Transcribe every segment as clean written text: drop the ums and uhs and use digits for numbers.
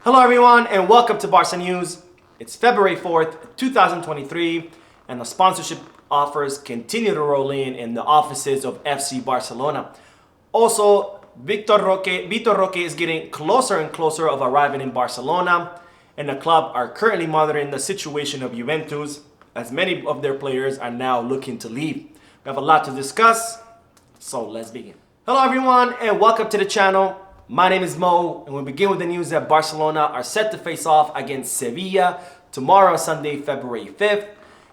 Hello everyone and welcome to Barca News. It's February 4th, 2023 and the sponsorship offers continue to roll in the offices of FC Barcelona. Also, Vitor Roque is getting closer and closer of arriving in Barcelona, and the club are currently monitoring the situation of Juventus as many of their players are now looking to leave. We have a lot to discuss, so let's begin. Hello everyone and welcome to the channel. My name is Mo, and we'll begin with the news that Barcelona are set to face off against Sevilla tomorrow, Sunday, February 5th.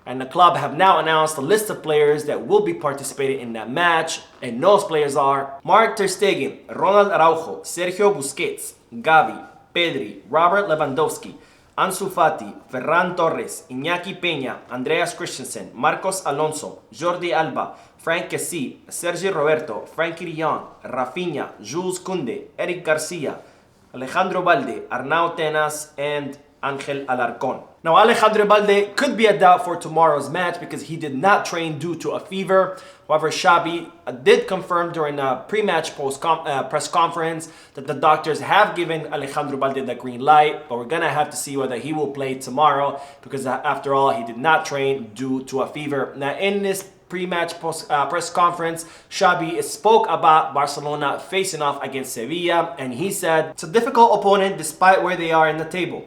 And the club have now announced a list of players that will be participating in that match. And those players are Marc Ter Stegen, Ronald Araujo, Sergio Busquets, Gavi, Pedri, Robert Lewandowski, Ansu Fati, Ferran Torres, Iñaki Peña, Andreas Christensen, Marcos Alonso, Jordi Alba, Frank Kessie, Sergi Roberto, Frankie de Jong, Rafinha, Jules Koundé, Eric Garcia, Alejandro Balde, Arnau Tenas, and Angel Alarcón. Now, Alejandro Balde could be a doubt for tomorrow's match because he did not train due to a fever. However, Xavi did confirm during a pre-match press conference that the doctors have given Alejandro Balde the green light, but we're going to have to see whether he will play tomorrow because after all, he did not train due to a fever. Now, in this pre-match press conference, Xavi spoke about Barcelona facing off against Sevilla, and he said, "It's a difficult opponent despite where they are in the table.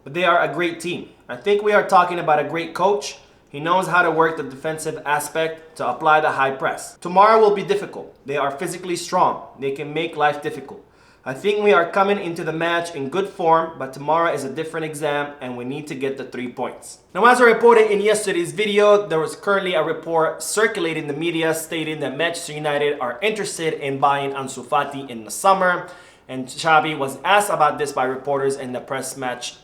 But they are a great team. I think we are talking about a great coach. He knows how to work the defensive aspect to apply the high press. Tomorrow will be difficult. They are physically strong. They can make life difficult. I think we are coming into the match in good form, but tomorrow is a different exam and we need to get the 3 points." Now, as I reported in yesterday's video, there was currently a report circulating in the media stating that Manchester United are interested in buying Ansu Fati in the summer. And Xavi was asked about this by reporters in the pre-match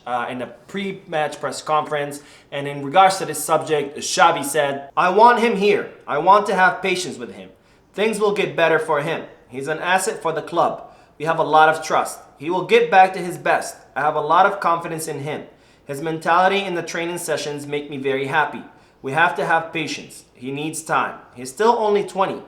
press conference. And in regards to this subject, Xavi said, "I want him here. I want to have patience with him. Things will get better for him. He's an asset for the club. We have a lot of trust. He will get back to his best. I have a lot of confidence in him. His mentality in the training sessions make me very happy. We have to have patience. He needs time. He's still only 20.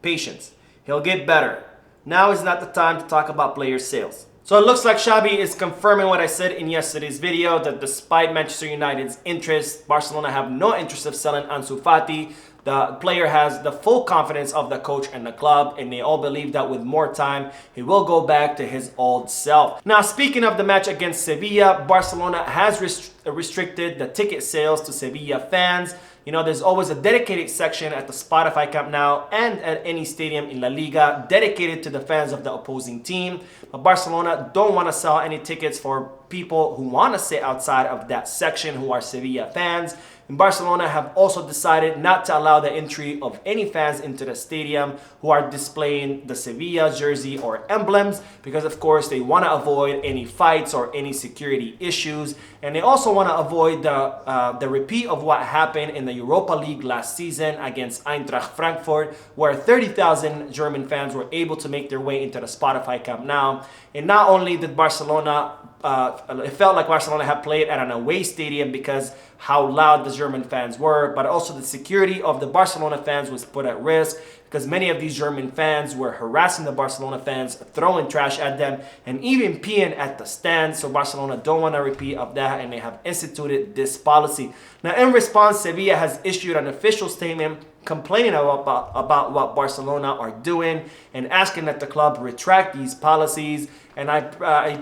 Patience. He'll get better. Now is not the time to talk about player sales." So it looks like Xavi is confirming what I said in yesterday's video, that despite Manchester United's interest, Barcelona have no interest of selling Ansu Fati. The player has the full confidence of the coach and the club, and they all believe that with more time, he will go back to his old self. Now, speaking of the match against Sevilla, Barcelona has restricted the ticket sales to Sevilla fans. You know, there's always a dedicated section at the Spotify Camp Nou and at any stadium in La Liga dedicated to the fans of the opposing team. But Barcelona don't want to sell any tickets for people who want to sit outside of that section who are Sevilla fans. And Barcelona have also decided not to allow the entry of any fans into the stadium who are displaying the Sevilla jersey or emblems because, of course, they want to avoid any fights or any security issues. And they also want to avoid the repeat of what happened in the Europa League last season against Eintracht Frankfurt, where 30,000 German fans were able to make their way into the Spotify Camp Nou. And not only did Barcelona it felt like Barcelona had played at an away stadium because how loud the German fans were, but also the security of the Barcelona fans was put at risk because many of these German fans were harassing the Barcelona fans, throwing trash at them, and even peeing at the stands. So Barcelona don't want a repeat of that, and they have instituted this policy. Now, in response, Sevilla has issued an official statement complaining about what Barcelona are doing and asking that the club retract these policies. And I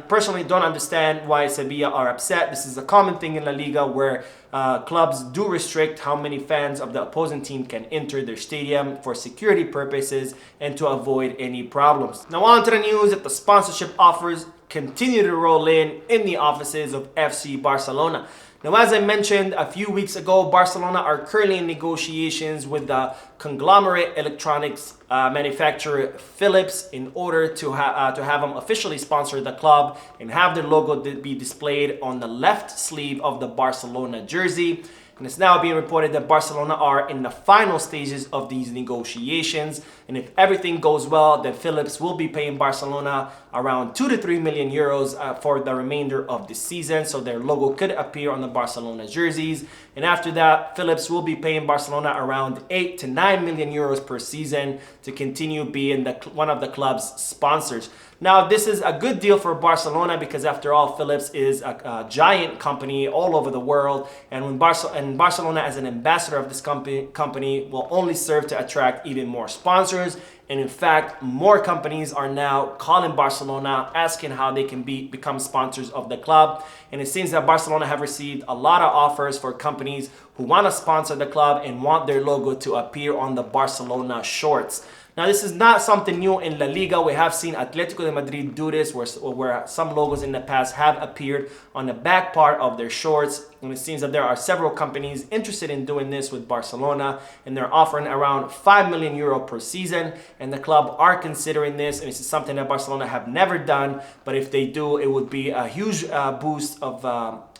personally don't understand why Sevilla are upset. This is a common thing in La Liga where clubs do restrict how many fans of the opposing team can enter their stadium for security purposes and to avoid any problems. Now on to the news that the sponsorship offers continue to roll in the offices of FC Barcelona. Now, as I mentioned a few weeks ago, Barcelona are currently in negotiations with the conglomerate electronics manufacturer Philips in order to have them officially sponsor the club and have their logo be displayed on the left sleeve of the Barcelona jersey. And it's now being reported that Barcelona are in the final stages of these negotiations. And if everything goes well, then Philips will be paying Barcelona around 2 to 3 million euros for the remainder of the season. So their logo could appear on the Barcelona jerseys. And after that, Philips will be paying Barcelona around 8 to 9 million euros per season to continue being one of the club's sponsors. Now, this is a good deal for Barcelona because after all, Philips is a giant company all over the world, and when Barcelona as an ambassador of this company will only serve to attract even more sponsors. And in fact, more companies are now calling Barcelona, asking how they can become sponsors of the club. And it seems that Barcelona have received a lot of offers for companies who want to sponsor the club and want their logo to appear on the Barcelona shorts. Now, this is not something new in La Liga. We have seen Atletico de Madrid do this, where some logos in the past have appeared on the back part of their shorts. And it seems that there are several companies interested in doing this with Barcelona, and they're offering around €5 million per season. And the club are considering this, and this is something that Barcelona have never done. But if they do, it would be a huge boost of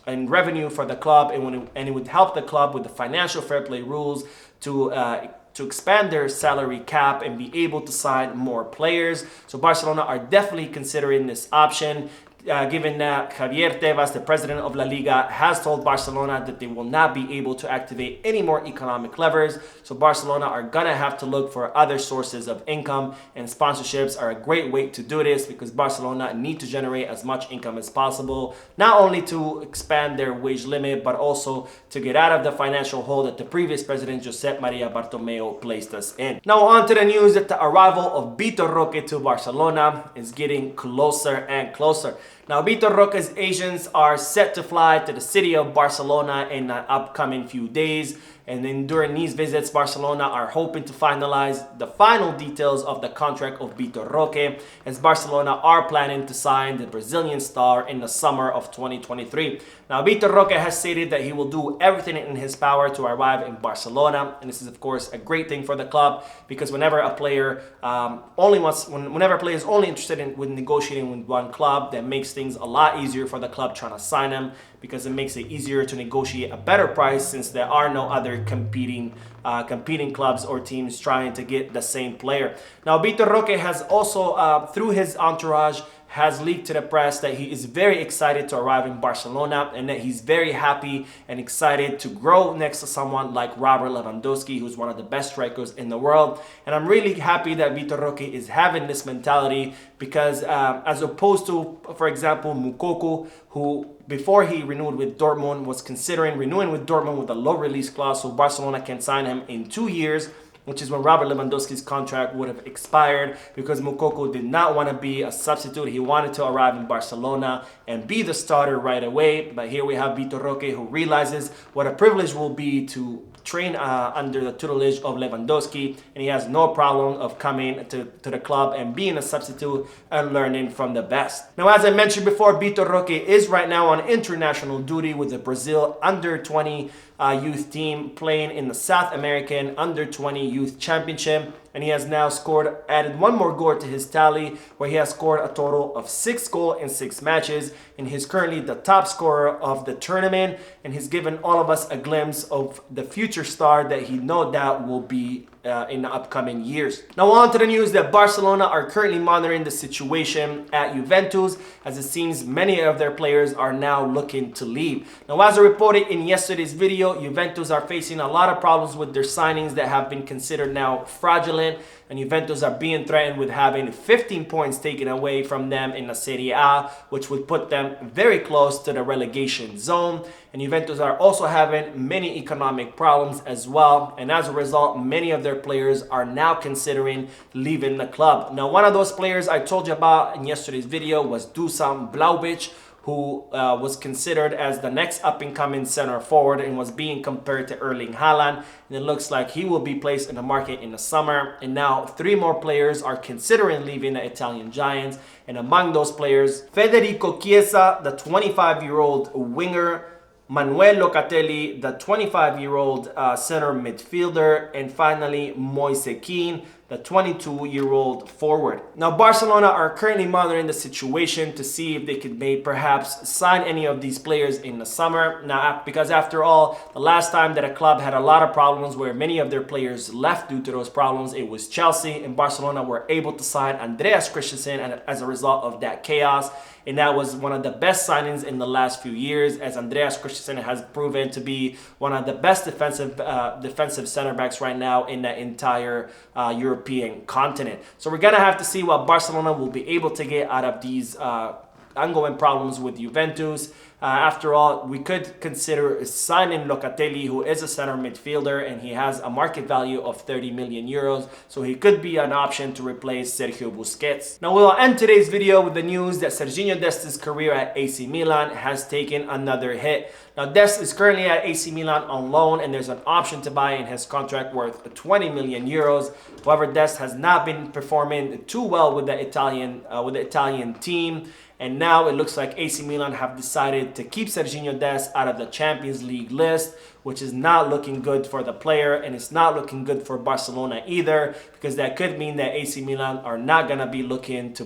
in revenue for the club, and it would help the club with the financial fair play rules to expand their salary cap and be able to sign more players. So Barcelona are definitely considering this option. Given that Javier Tebas, the president of La Liga, has told Barcelona that they will not be able to activate any more economic levers. So Barcelona are going to have to look for other sources of income, and sponsorships are a great way to do this because Barcelona need to generate as much income as possible, not only to expand their wage limit, but also to get out of the financial hole that the previous president, Josep Maria Bartomeu, placed us in. Now on to the news that the arrival of Vitor Roque to Barcelona is getting closer and closer. Now, Vitor Roque's agents are set to fly to the city of Barcelona in the upcoming few days. And then during these visits, Barcelona are hoping to finalize the final details of the contract of Vitor Roque, as Barcelona are planning to sign the Brazilian star in the summer of 2023. Now, Vitor Roque has stated that he will do everything in his power to arrive in Barcelona. And this is, of course, a great thing for the club because whenever a player whenever a player is only interested in negotiating with one club, that makes things a lot easier for the club trying to sign him, because it makes it easier to negotiate a better price since there are no other competing clubs or teams trying to get the same player. Now, Vitor Roque has also, through his entourage, has leaked to the press that he is very excited to arrive in Barcelona and that he's very happy and excited to grow next to someone like Robert Lewandowski, who's one of the best strikers in the world. And I'm really happy that Vitor Roque is having this mentality because as opposed to, for example, Moukoko, who before he renewed with Dortmund was considering renewing with Dortmund with a low release clause so Barcelona can sign him in 2 years, which is when Robert Lewandowski's contract would have expired, because Moukoko did not want to be a substitute. He wanted to arrive in Barcelona and be the starter right away. But here we have Vitor Roque, who realizes what a privilege will be to train under the tutelage of Lewandowski, and he has no problem of coming to the club and being a substitute and learning from the best. Now, as I mentioned before, Vitor Roque is right now on international duty with the Brazil under-20 youth team playing in the South American under-20 youth championship, and he has now added one more goal to his tally, where he has scored a total of 6 goals in 6 matches, and he's currently the top scorer of the tournament, and he's given all of us a glimpse of the future star that he no doubt will be in the upcoming years. Now on to the news that Barcelona are currently monitoring the situation at Juventus, as it seems many of their players are now looking to leave. Now, as I reported in yesterday's video, Juventus are facing a lot of problems with their signings that have been considered now fraudulent, and Juventus are being threatened with having 15 points taken away from them in the Serie A, which would put them very close to the relegation zone. And Juventus are also having many economic problems as well, and as a result, many of their players are now considering leaving the club. Now, one of those players I told you about in yesterday's video was Dusan Vlahovic, who was considered as the next up-and-coming center forward and was being compared to Erling Haaland. And it looks like he will be placed in the market in the summer. And now 3 more players are considering leaving the Italian Giants. And among those players, Federico Chiesa, the 25-year-old winger, Manuel Locatelli, the 25-year-old center midfielder, and finally Moise Kean, the 22-year-old forward. Now, Barcelona are currently monitoring the situation to see if they could perhaps sign any of these players in the summer. Now, because after all, the last time that a club had a lot of problems where many of their players left due to those problems, it was Chelsea, and Barcelona were able to sign Andreas Christensen as a result of that chaos. And that was one of the best signings in the last few years, as Andreas Christensen has proven to be one of the best defensive center backs right now in the entire European European continent. So we're going to have to see what Barcelona will be able to get out of these ongoing problems with Juventus. After all, we could consider signing Locatelli, who is a center midfielder, and he has a market value of 30 million euros. So he could be an option to replace Sergio Busquets. Now we'll end today's video with the news that Sergino Dest's career at AC Milan has taken another hit. Now Dest is currently at AC Milan on loan, and there's an option to buy in his contract worth 20 million euros. However, Dest has not been performing too well with the Italian team. And now it looks like AC Milan have decided to keep Sergino Dest out of the Champions League list, which is not looking good for the player, and it's not looking good for Barcelona either, because that could mean that AC Milan are not going to be looking to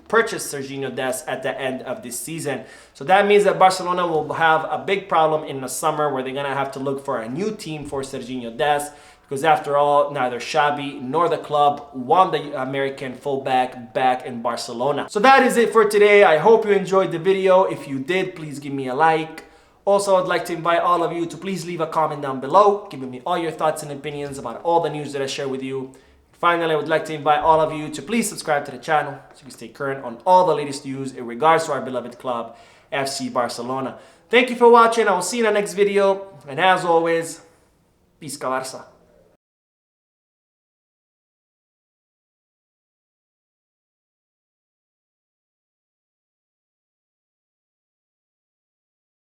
purchase Sergino Dest at the end of this season. So that means that Barcelona will have a big problem in the summer, where they're going to have to look for a new team for Sergino Dest. Because after all, neither Xavi nor the club want the American fullback back in Barcelona. So that is it for today. I hope you enjoyed the video. If you did, please give me a like. Also, I'd like to invite all of you to please leave a comment down below, giving me all your thoughts and opinions about all the news that I share with you. Finally, I would like to invite all of you to please subscribe to the channel so you can stay current on all the latest news in regards to our beloved club, FC Barcelona. Thank you for watching. I will see you in the next video. And as always, Peace, Barça.